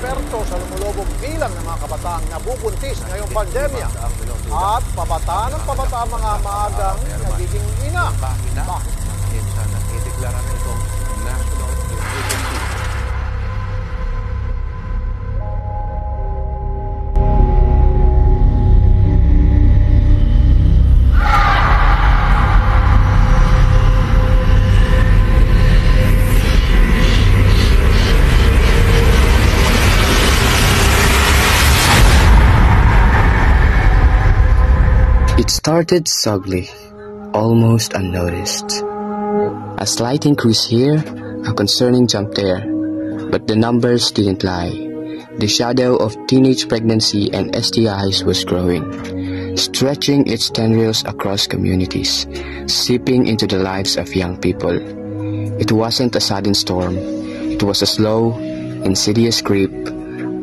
eksperto sa lumulubog bilang ng mga kabataang nabubuntis ngayong pandemya at pabata ng pabata mga maagang nagiging ina. Bakit? Ideklara na itong national emergency. It started subtly, almost unnoticed. A slight increase here, a concerning jump there, but the numbers didn't lie. The shadow of teenage pregnancy and STIs was growing, stretching its tendrils across communities, seeping into the lives of young people. It wasn't a sudden storm, it was a slow, insidious creep,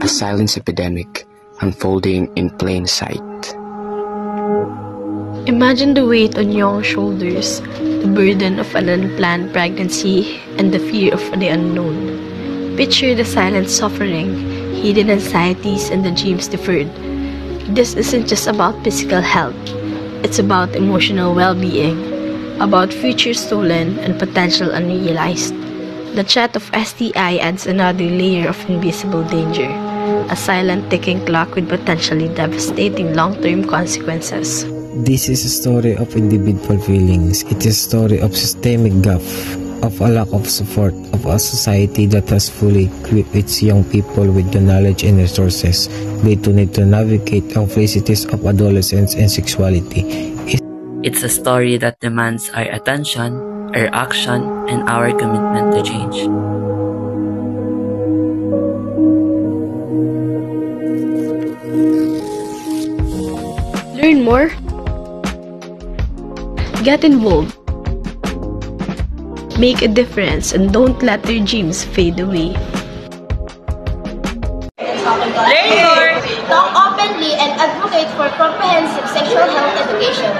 a silent epidemic unfolding in plain sight. Imagine the weight on young shoulders, the burden of an unplanned pregnancy, and the fear of the unknown. Picture the silent suffering, hidden anxieties, and the dreams deferred. This isn't just about physical health. It's about emotional well-being, about futures stolen and potential unrealized. The threat of STI adds another layer of invisible danger, a silent ticking clock with potentially devastating long-term consequences. This is a story of individual feelings. It is a story of systemic gap, of a lack of support, of a society that has fully equipped its young people with the knowledge and resources they need to navigate the complexities of adolescence and sexuality. It's a story that demands our attention, our action, and our commitment to change. Learn more. Get involved. Make a difference and don't let your dreams fade away. Learn more. Talk openly and advocate for comprehensive sexual health education.